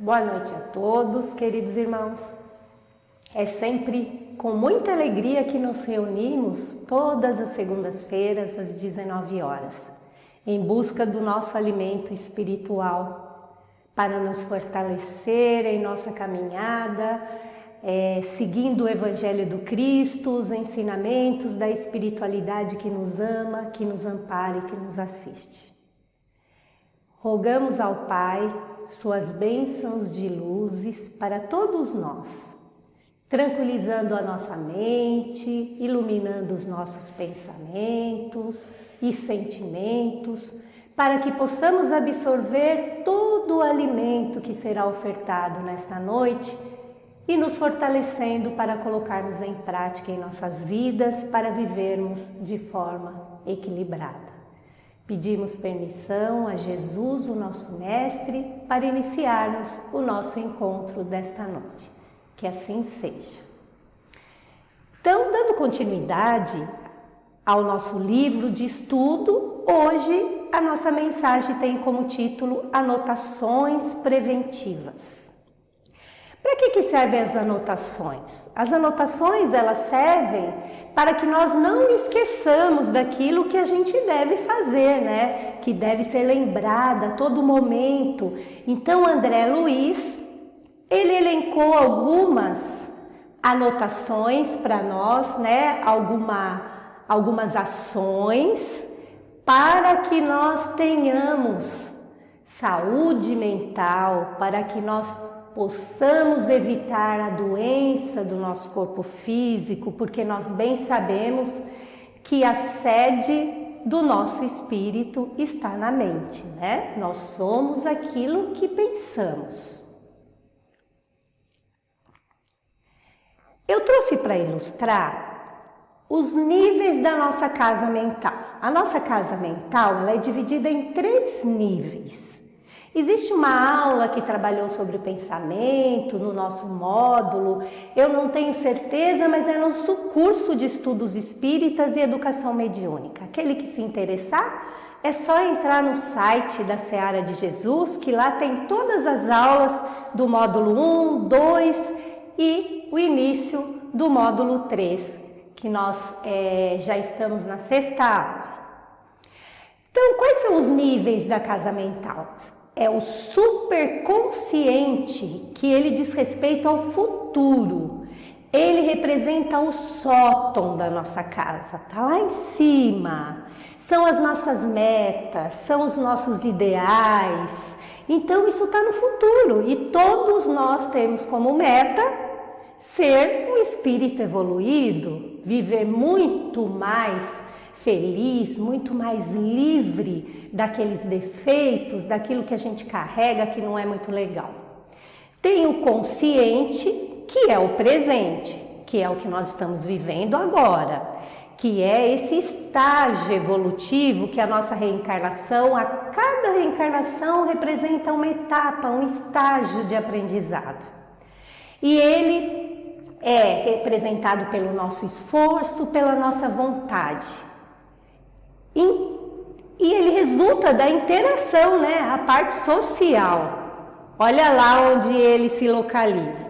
Boa noite a todos, queridos irmãos. É sempre com muita alegria que nos reunimos todas as segundas-feiras às 19 horas, em busca do nosso alimento espiritual, para nos fortalecer em nossa caminhada, seguindo o Evangelho do Cristo, os ensinamentos da espiritualidade que nos ama, que nos ampara e que nos assiste. Rogamos ao Pai suas bênçãos de luzes para todos nós, tranquilizando a nossa mente, iluminando os nossos pensamentos e sentimentos, para que possamos absorver todo o alimento que será ofertado nesta noite e nos fortalecendo para colocarmos em prática em nossas vidas, para vivermos de forma equilibrada. Pedimos permissão a Jesus, o nosso Mestre, para iniciarmos o nosso encontro desta noite. Que assim seja. Então, dando continuidade ao nosso livro de estudo, hoje a nossa mensagem tem como título Anotações Preventivas. Para que servem as anotações? As anotações, elas servem para que nós não esqueçamos daquilo que a gente deve fazer, né? Que deve ser lembrada a todo momento. Então, André Luiz, ele elencou algumas anotações para nós, né? Algumas ações para que nós tenhamos saúde mental, para que nós possamos evitar a doença do nosso corpo físico, porque nós bem sabemos que a sede do nosso espírito está na mente, né? Nós somos aquilo que pensamos. Eu trouxe para ilustrar os níveis da nossa casa mental. A nossa casa mental, ela é dividida em 3 níveis. Existe uma aula que trabalhou sobre o pensamento no nosso módulo, eu não tenho certeza, mas é nosso curso de estudos espíritas e educação mediúnica. Aquele que se interessar, é só entrar no site da Seara de Jesus, que lá tem todas as aulas do módulo 1, 2 e o início do módulo 3, que nós já estamos na 6ª aula. Então, quais são os níveis da casa mental? É o superconsciente, que ele diz respeito ao futuro. Ele representa o sótão da nossa casa, tá lá em cima. São as nossas metas, são os nossos ideais. Então isso está no futuro e todos nós temos como meta ser um espírito evoluído, viver muito mais feliz, muito mais livre daqueles defeitos, daquilo que a gente carrega que não é muito legal. Tem o consciente, que é o presente, que é o que nós estamos vivendo agora, que é esse estágio evolutivo que a nossa reencarnação, a cada reencarnação representa uma etapa, um estágio de aprendizado. E ele é representado pelo nosso esforço, pela nossa vontade. E ele resulta da interação, né? A parte social. Olha lá onde ele se localiza.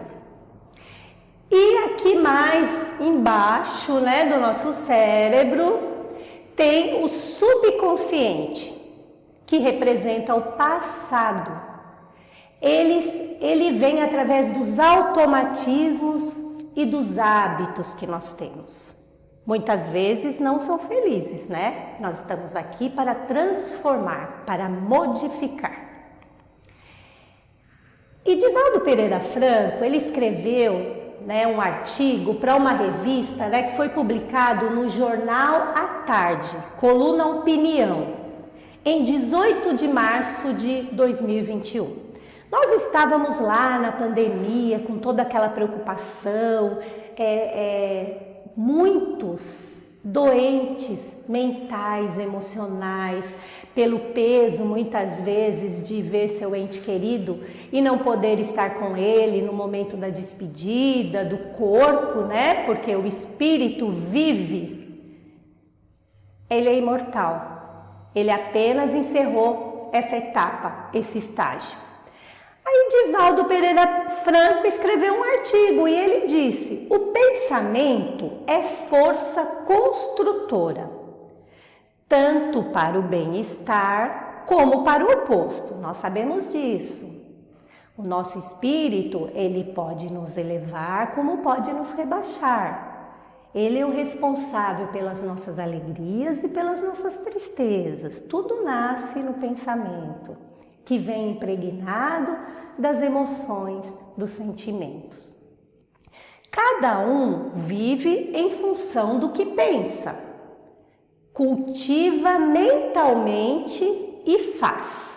E aqui mais embaixo, né, do nosso cérebro, tem o subconsciente, que representa o passado. Ele vem através dos automatismos e dos hábitos que nós temos. Muitas vezes não são felizes, né? Nós estamos aqui para transformar, para modificar. E Divaldo Pereira Franco, ele escreveu, né, um artigo para uma revista, né, que foi publicado no jornal À Tarde, coluna Opinião, em 18 de março de 2021. Nós estávamos lá na pandemia, com toda aquela preocupação, muitos doentes mentais, emocionais, pelo peso muitas vezes de ver seu ente querido e não poder estar com ele no momento da despedida do corpo, né? Porque o espírito vive, ele é imortal, ele apenas encerrou essa etapa, esse estágio. Aí Divaldo Pereira Franco escreveu um artigo e ele disse: o pensamento é força construtora, tanto para o bem-estar como para o oposto. Nós sabemos disso. O nosso espírito, ele pode nos elevar como pode nos rebaixar. Ele é o responsável pelas nossas alegrias e pelas nossas tristezas. Tudo nasce no pensamento, que vem impregnado das emoções, dos sentimentos. Cada um vive em função do que pensa, cultiva mentalmente e faz.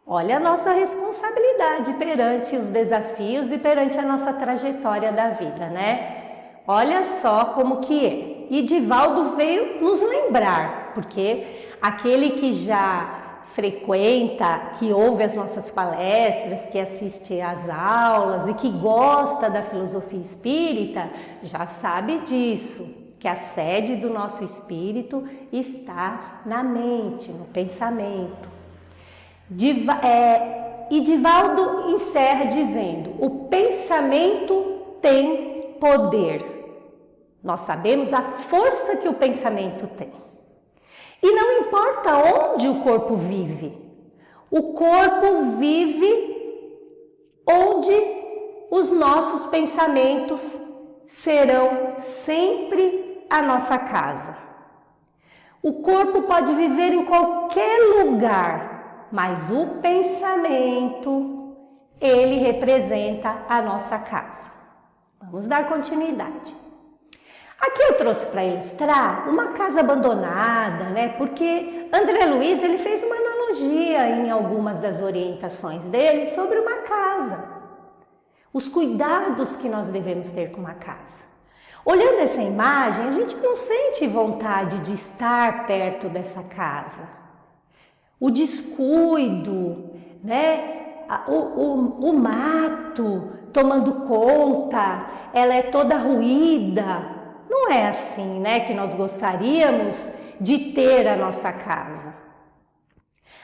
Olha a nossa responsabilidade perante os desafios e perante a nossa trajetória da vida, né? Olha só como que é. E Divaldo veio nos lembrar, porque aquele que já frequenta, que ouve as nossas palestras, que assiste às aulas e que gosta da filosofia espírita, já sabe disso, que a sede do nosso espírito está na mente, no pensamento. E Divaldo encerra dizendo: o pensamento tem poder. Nós sabemos a força que o pensamento tem. E não importa onde o corpo vive. O corpo vive onde os nossos pensamentos serão sempre a nossa casa. O corpo pode viver em qualquer lugar, mas o pensamento, ele representa a nossa casa. Vamos dar continuidade. Aqui eu trouxe para ilustrar uma casa abandonada, né? Porque André Luiz, ele fez uma analogia em algumas das orientações dele sobre uma casa. Os cuidados que nós devemos ter com uma casa. Olhando essa imagem, a gente não sente vontade de estar perto dessa casa. O descuido, né? O mato tomando conta, ela é toda ruída. Não é assim, né, que nós gostaríamos de ter a nossa casa.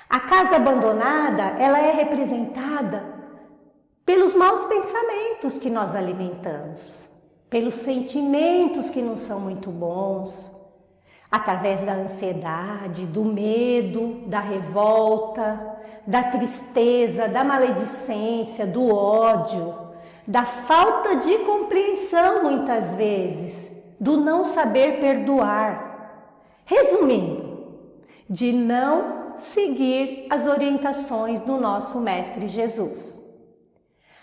A casa abandonada, ela é representada pelos maus pensamentos que nós alimentamos, pelos sentimentos que não são muito bons, através da ansiedade, do medo, da revolta, da tristeza, da maledicência, do ódio, da falta de compreensão muitas vezes, do não saber perdoar. Resumindo, de não seguir as orientações do nosso Mestre Jesus.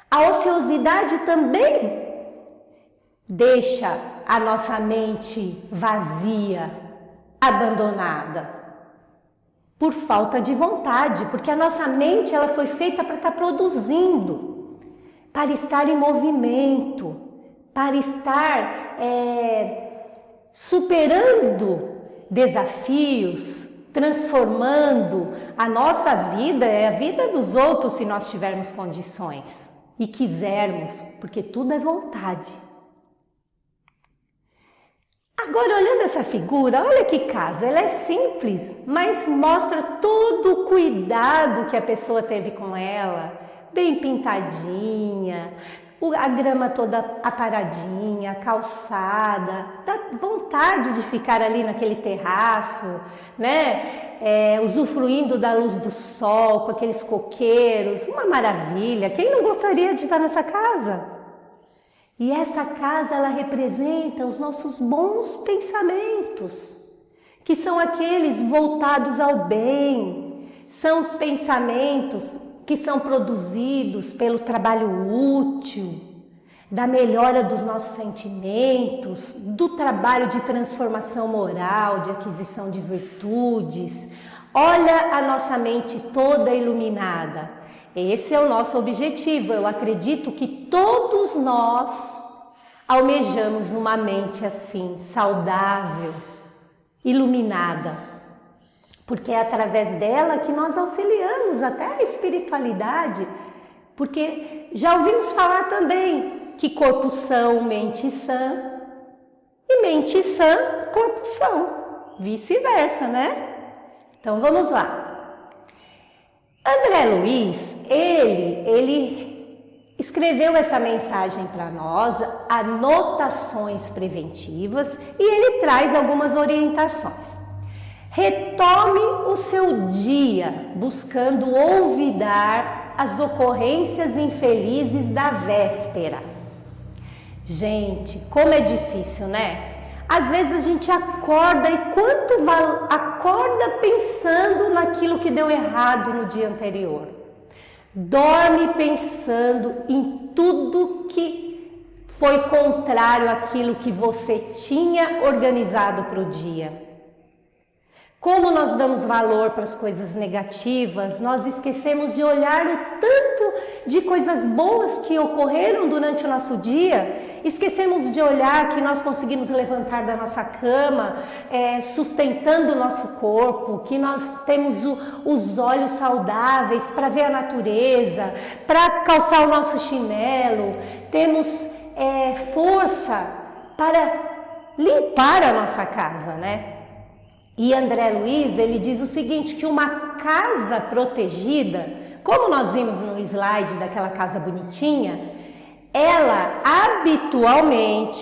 A ociosidade também deixa a nossa mente vazia, abandonada, por falta de vontade, porque a nossa mente ela foi feita para estar produzindo, para estar em movimento, para estar superando desafios, transformando a nossa vida e a vida dos outros se nós tivermos condições e quisermos, porque tudo é vontade. Agora, olhando essa figura, olha que casa, ela é simples, mas mostra todo o cuidado que a pessoa teve com ela, bem pintadinha, a grama toda aparadinha, calçada, dá vontade de ficar ali naquele terraço, né? Usufruindo da luz do sol, com aqueles coqueiros, uma maravilha. Quem não gostaria de estar nessa casa? E essa casa, ela representa os nossos bons pensamentos, que são aqueles voltados ao bem, são os pensamentos que são produzidos pelo trabalho útil, da melhora dos nossos sentimentos, do trabalho de transformação moral, de aquisição de virtudes. Olha a nossa mente toda iluminada. Esse é o nosso objetivo. Eu acredito que todos nós almejamos uma mente assim, saudável, iluminada. Porque é através dela que nós auxiliamos até a espiritualidade, porque já ouvimos falar também que corpo são, mente sã, e mente sã, corpo são, vice-versa, né? Então vamos lá. André Luiz, ele escreveu essa mensagem para nós, anotações preventivas, e ele traz algumas orientações. Retome o seu dia buscando olvidar as ocorrências infelizes da véspera. Gente, como é difícil, né? Às vezes a gente acorda e acorda pensando naquilo que deu errado no dia anterior. Dorme pensando em tudo que foi contrário àquilo que você tinha organizado para o dia. Como nós damos valor para as coisas negativas, nós esquecemos de olhar o tanto de coisas boas que ocorreram durante o nosso dia. Esquecemos de olhar que nós conseguimos levantar da nossa cama, sustentando o nosso corpo, que nós temos os olhos saudáveis para ver a natureza, para calçar o nosso chinelo, temos força para limpar a nossa casa, né? E André Luiz, ele diz o seguinte, que uma casa protegida, como nós vimos no slide daquela casa bonitinha, ela habitualmente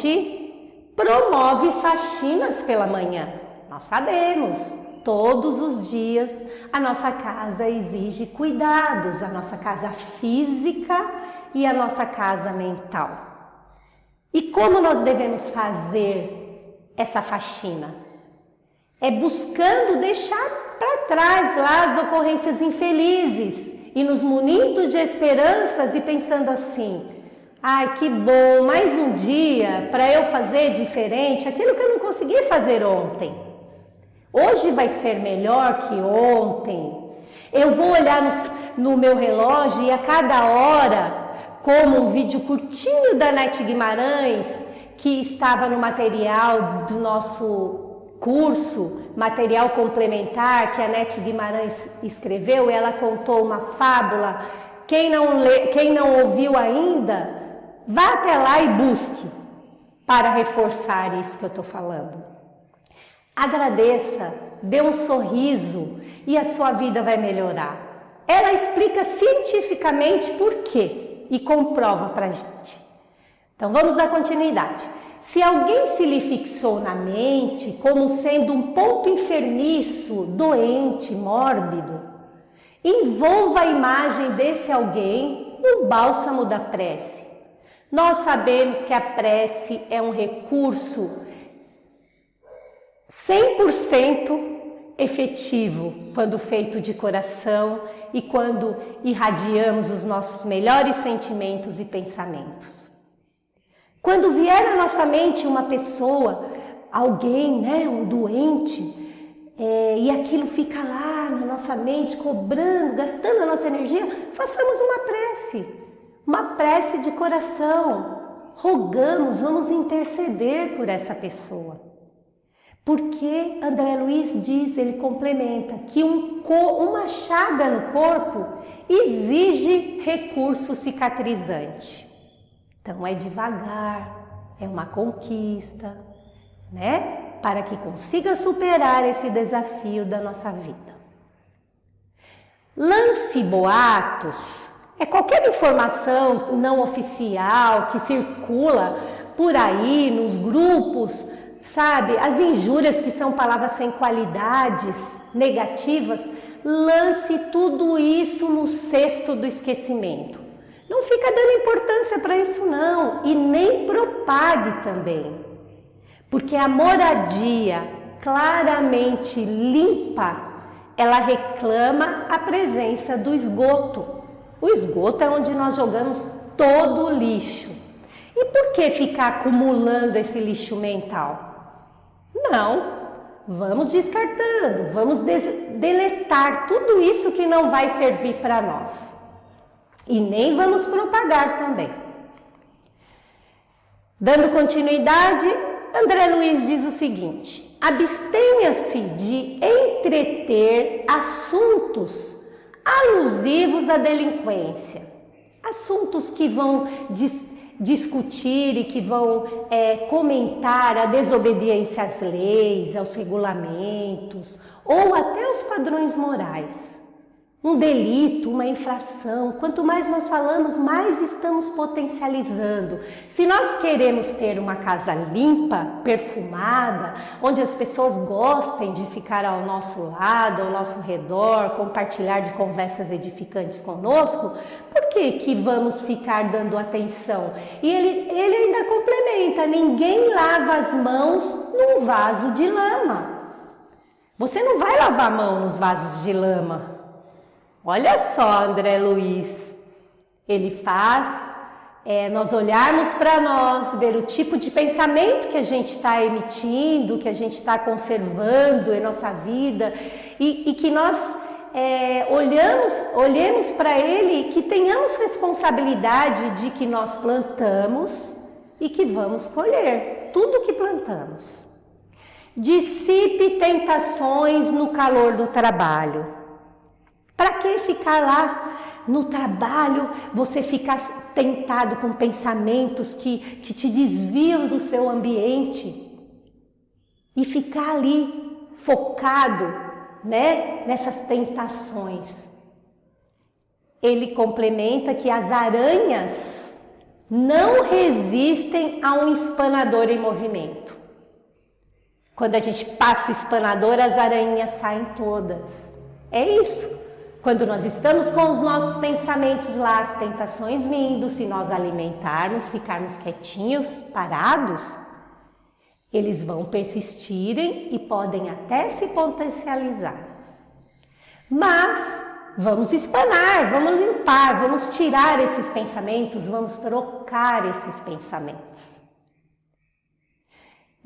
promove faxinas pela manhã. Nós sabemos, todos os dias a nossa casa exige cuidados, a nossa casa física e a nossa casa mental. E como nós devemos fazer essa faxina? É buscando deixar para trás lá as ocorrências infelizes e nos munindo de esperanças e pensando assim, ai que bom, mais um dia para eu fazer diferente aquilo que eu não consegui fazer ontem. Hoje vai ser melhor que ontem. Eu vou olhar no meu relógio e a cada hora, como um vídeo curtinho da Nath Guimarães, que estava no material do nosso curso, material complementar que a Nath Guimarães escreveu, ela contou uma fábula. Quem não ouviu ainda, vá até lá e busque para reforçar isso que eu estou falando. Agradeça, dê um sorriso e a sua vida vai melhorar. Ela explica cientificamente por quê e comprova para a gente. Então vamos dar continuidade. Se alguém se lhe fixou na mente como sendo um ponto enfermiço, doente, mórbido, envolva a imagem desse alguém no bálsamo da prece. Nós sabemos que a prece é um recurso 100% efetivo quando feito de coração e quando irradiamos os nossos melhores sentimentos e pensamentos. Quando vier à nossa mente uma pessoa, alguém, né, um doente, e aquilo fica lá na nossa mente, cobrando, gastando a nossa energia, façamos uma prece de coração, rogamos, vamos interceder por essa pessoa. Porque André Luiz diz, ele complementa, que uma chaga no corpo exige recurso cicatrizante. Então é devagar, é uma conquista, né? Para que consiga superar esse desafio da nossa vida. Lance boatos é qualquer informação não oficial que circula por aí nos grupos, sabe? As injúrias, que são palavras sem qualidades, negativas, lance tudo isso no cesto do esquecimento. Não fica dando importância para isso não, e nem propague também. Porque a moradia claramente limpa, ela reclama a presença do esgoto. O esgoto é onde nós jogamos todo o lixo. E por que ficar acumulando esse lixo mental? Não, vamos descartando, vamos deletar tudo isso que não vai servir para nós. E nem vamos propagar também. Dando continuidade, André Luiz diz o seguinte: abstenha-se de entreter assuntos alusivos à delinquência. Assuntos que vão discutir e que vão comentar a desobediência às leis, aos regulamentos ou até os padrões morais. um delito, uma infração. Quanto mais nós falamos, mais estamos potencializando. Se nós queremos ter uma casa limpa, perfumada, onde as pessoas gostem de ficar ao nosso lado, ao nosso redor, compartilhar de conversas edificantes conosco, por que vamos ficar dando atenção? E ele ainda complementa: ninguém lava as mãos num vaso de lama. Você não vai lavar a mão nos vasos de lama. Olha só, André Luiz, ele faz nós olharmos para nós, ver o tipo de pensamento que a gente está emitindo, que a gente está conservando em nossa vida e que nós olhemos para ele, que tenhamos responsabilidade de que nós plantamos e que vamos colher tudo que plantamos. Dissipe tentações no calor do trabalho. Para que ficar lá no trabalho, você ficar tentado com pensamentos que te desviam do seu ambiente e ficar ali focado, né, nessas tentações? Ele complementa que as aranhas não resistem a um espanador em movimento. Quando a gente passa o espanador, as aranhas saem todas. É isso. Quando nós estamos com os nossos pensamentos lá, as tentações vindo, se nós alimentarmos, ficarmos quietinhos, parados, eles vão persistirem e podem até se potencializar. Mas vamos espanar, vamos limpar, vamos tirar esses pensamentos, vamos trocar esses pensamentos.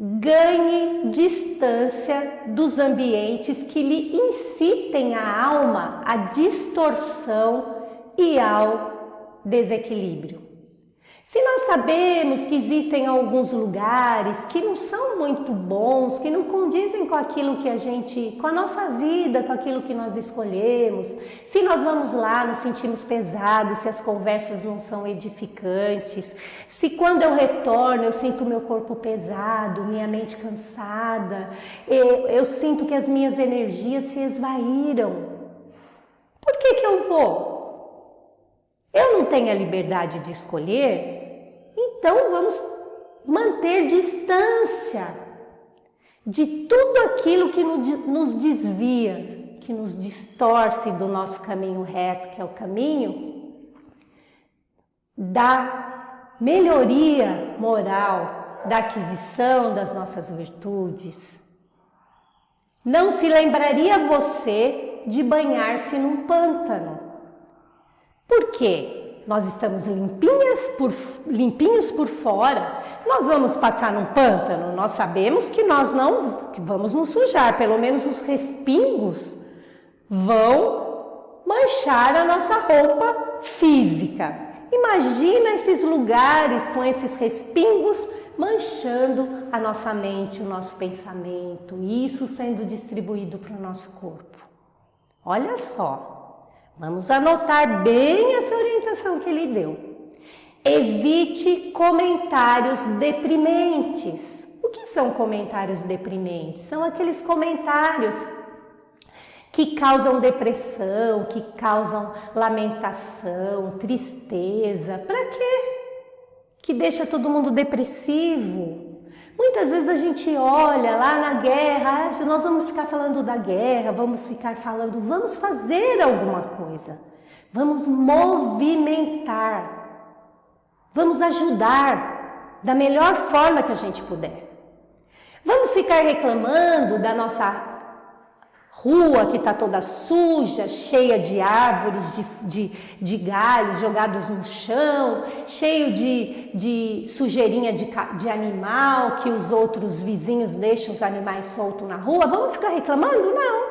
Ganhe distância dos ambientes que lhe incitem a alma à distorção e ao desequilíbrio. Se nós sabemos que existem alguns lugares que não são muito bons, que não condizem com aquilo que com a nossa vida, com aquilo que nós escolhemos, se nós vamos lá, nos sentimos pesados, se as conversas não são edificantes, se quando eu retorno eu sinto meu corpo pesado, minha mente cansada, eu sinto que as minhas energias se esvaíram, por que eu vou? Eu não tenho a liberdade de escolher? Então vamos manter distância de tudo aquilo que nos desvia, que nos distorce do nosso caminho reto, que é o caminho da melhoria moral, da aquisição das nossas virtudes. Não se lembraria você de banhar-se num pântano. Por quê? Nós estamos limpinhos por fora, nós vamos passar num pântano, nós sabemos que que vamos nos sujar, pelo menos os respingos vão manchar a nossa roupa física. Imagina esses lugares com esses respingos manchando a nossa mente, o nosso pensamento, e isso sendo distribuído para o nosso corpo. Olha só. Vamos anotar bem essa orientação que ele deu. Evite comentários deprimentes. O que são comentários deprimentes? São aqueles comentários que causam depressão, que causam lamentação, tristeza. Para quê? Que deixa todo mundo depressivo. Muitas vezes a gente olha lá na guerra, nós vamos ficar falando da guerra, vamos fazer alguma coisa, vamos movimentar, vamos ajudar da melhor forma que a gente puder. Vamos ficar reclamando da nossa rua que está toda suja, cheia de árvores, de galhos jogados no chão, cheio de sujeirinha de animal que os outros vizinhos deixam os animais soltos na rua. Vamos ficar reclamando? Não.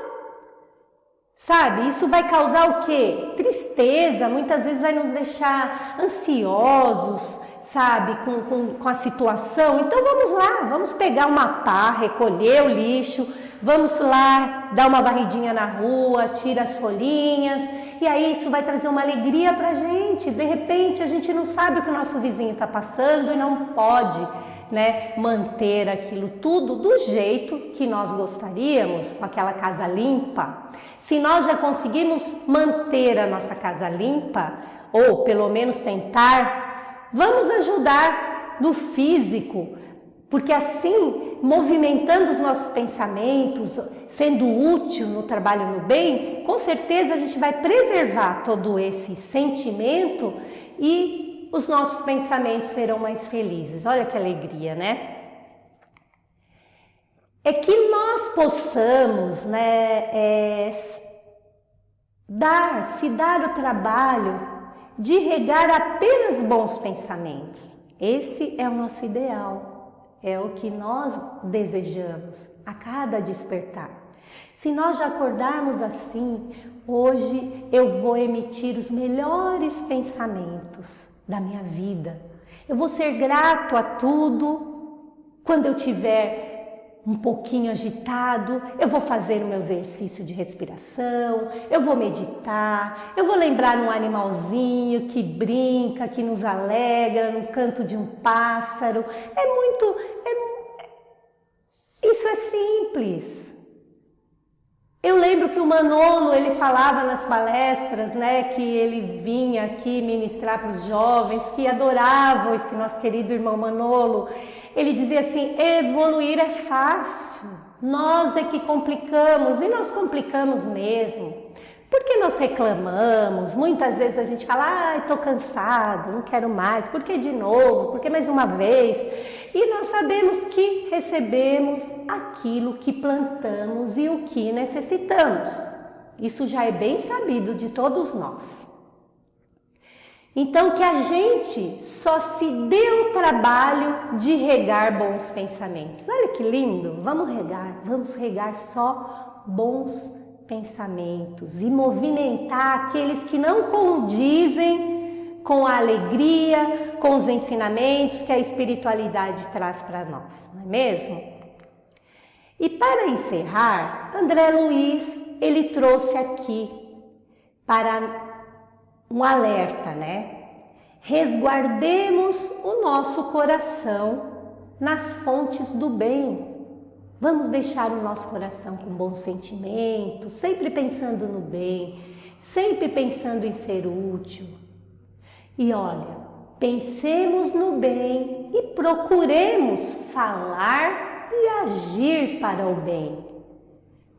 Sabe, isso vai causar o quê? Tristeza, muitas vezes vai nos deixar ansiosos, sabe, com a situação. Então vamos lá, vamos pegar uma pá, recolher o lixo, vamos lá, dar uma varridinha na rua, tira as folhinhas, e aí isso vai trazer uma alegria pra gente. De repente a gente não sabe o que o nosso vizinho está passando e não pode né, manter aquilo tudo do jeito que nós gostaríamos, com aquela casa limpa. Se nós já conseguimos manter a nossa casa limpa, ou pelo menos tentar, vamos ajudar no físico, porque assim, movimentando os nossos pensamentos, sendo útil no trabalho no bem, com certeza a gente vai preservar todo esse sentimento e os nossos pensamentos serão mais felizes. Olha que alegria, né? É que nós possamos, né, se dar o trabalho de regar apenas bons pensamentos. Esse é o nosso ideal, é o que nós desejamos a cada despertar. Se nós já acordarmos assim, hoje eu vou emitir os melhores pensamentos da minha vida. Eu vou ser grato a tudo. Quando eu tiver um pouquinho agitado, eu vou fazer o meu exercício de respiração, eu vou meditar, eu vou lembrar um animalzinho que brinca, que nos alegra, no canto de um pássaro. Isso é simples. Eu lembro que o Manolo, ele falava nas palestras, né, que ele vinha aqui ministrar para os jovens, que adoravam esse nosso querido irmão Manolo. Ele dizia assim, evoluir é fácil, nós é que complicamos, e nós complicamos mesmo. Porque nós reclamamos, muitas vezes a gente fala, estou cansado, não quero mais, por que de novo, por que mais uma vez? E nós sabemos que recebemos aquilo que plantamos e o que necessitamos. Isso já é bem sabido de todos nós. Então que a gente só se dê o trabalho de regar bons pensamentos. Olha que lindo, vamos regar só bons pensamentos e movimentar aqueles que não condizem com a alegria, com os ensinamentos que a espiritualidade traz para nós, não é mesmo? E para encerrar, André Luiz, ele trouxe aqui para um alerta, né? Resguardemos o nosso coração nas fontes do bem. Vamos deixar o nosso coração com bons sentimentos, sempre pensando no bem, sempre pensando em ser útil. E olha, pensemos no bem e procuremos falar e agir para o bem.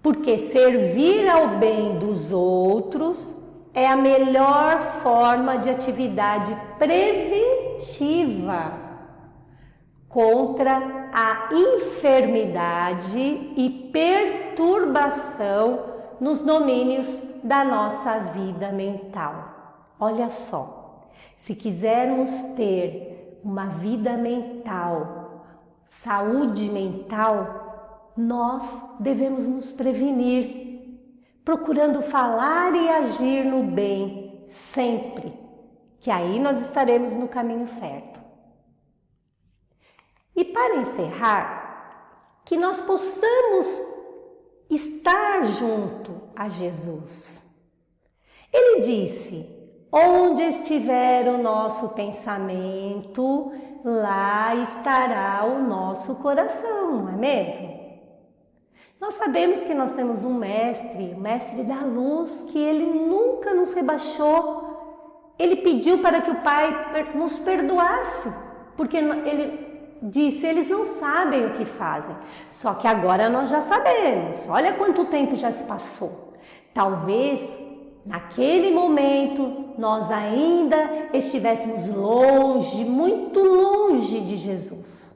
Porque servir ao bem dos outros é a melhor forma de atividade preventiva contra a enfermidade e perturbação nos domínios da nossa vida mental. Olha só, se quisermos ter uma vida mental, saúde mental, nós devemos nos prevenir, procurando falar e agir no bem sempre, que aí nós estaremos no caminho certo. E para encerrar, que nós possamos estar junto a Jesus. Ele disse, onde estiver o nosso pensamento, lá estará o nosso coração, não é mesmo? Nós sabemos que nós temos um mestre, o mestre da luz, que ele nunca nos rebaixou. Ele pediu para que o Pai nos perdoasse, porque ele disse, eles não sabem o que fazem. Só que agora nós já sabemos. Olha quanto tempo já se passou. Talvez naquele momento nós ainda estivéssemos longe, muito longe de Jesus.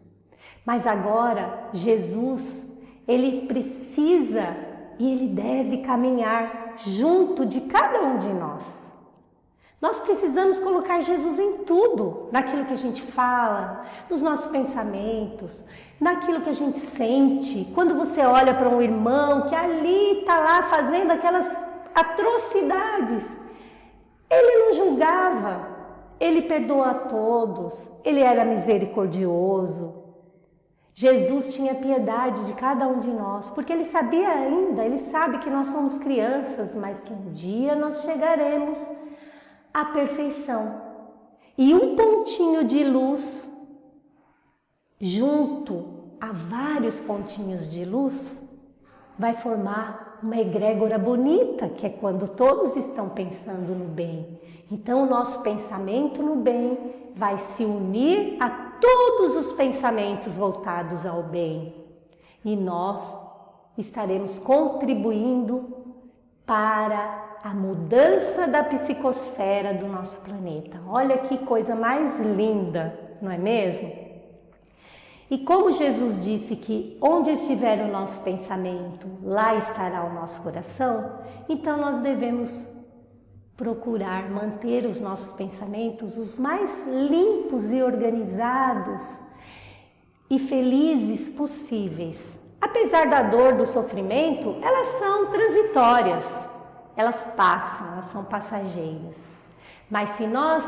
Mas agora Jesus, ele precisa e ele deve caminhar junto de cada um de nós. Nós precisamos colocar Jesus em tudo, naquilo que a gente fala, nos nossos pensamentos, naquilo que a gente sente. Quando você olha para um irmão que ali está lá fazendo aquelas atrocidades, ele não julgava, ele perdoa a todos, ele era misericordioso. Jesus tinha piedade de cada um de nós, porque ele sabia ainda, ele sabe que nós somos crianças, mas que um dia nós chegaremos à perfeição. E um pontinho de luz junto a vários pontinhos de luz, vai formar uma egrégora bonita, que é quando todos estão pensando no bem. Então, o nosso pensamento no bem vai se unir a todos os pensamentos voltados ao bem. E nós estaremos contribuindo para a mudança da psicosfera do nosso planeta. Olha que coisa mais linda, não é mesmo? E como Jesus disse que onde estiver o nosso pensamento, lá estará o nosso coração, então nós devemos procurar manter os nossos pensamentos os mais limpos e organizados e felizes possíveis. Apesar da dor, do sofrimento, elas são transitórias, elas passam, elas são passageiras. Mas se nós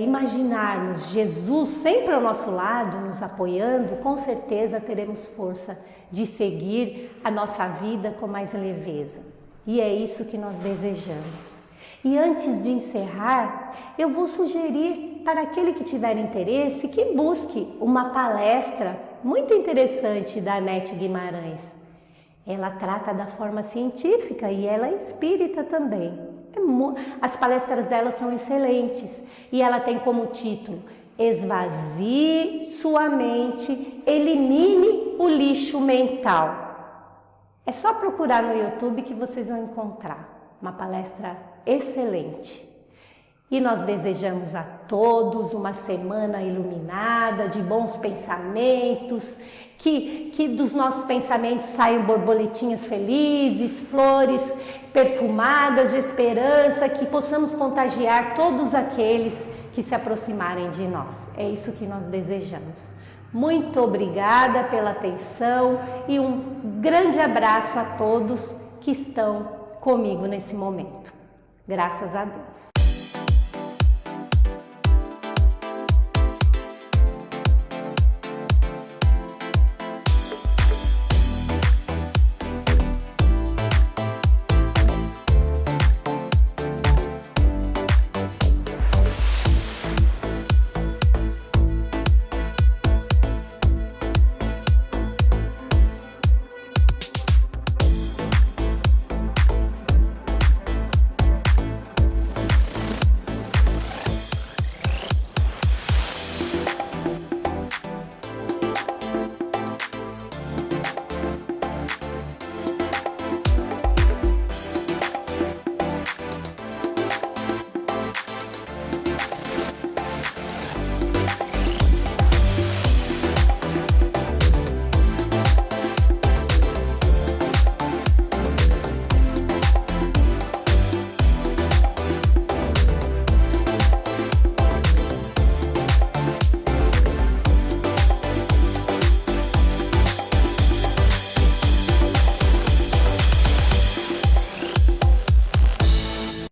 imaginarmos Jesus sempre ao nosso lado, nos apoiando, com certeza teremos força de seguir a nossa vida com mais leveza. E é isso que nós desejamos. E antes de encerrar, eu vou sugerir para aquele que tiver interesse que busque uma palestra muito interessante da Anete Guimarães. Ela trata da forma científica e ela é espírita também. As palestras dela são excelentes e ela tem como título: Esvazie sua mente, elimine o lixo mental. É só procurar no YouTube que vocês vão encontrar uma palestra excelente. E nós desejamos a todos uma semana iluminada, de bons pensamentos, que dos nossos pensamentos saiam borboletinhas felizes, flores perfumadas de esperança, que possamos contagiar todos aqueles que se aproximarem de nós. É isso que nós desejamos. Muito obrigada pela atenção e um grande abraço a todos que estão comigo nesse momento. Graças a Deus.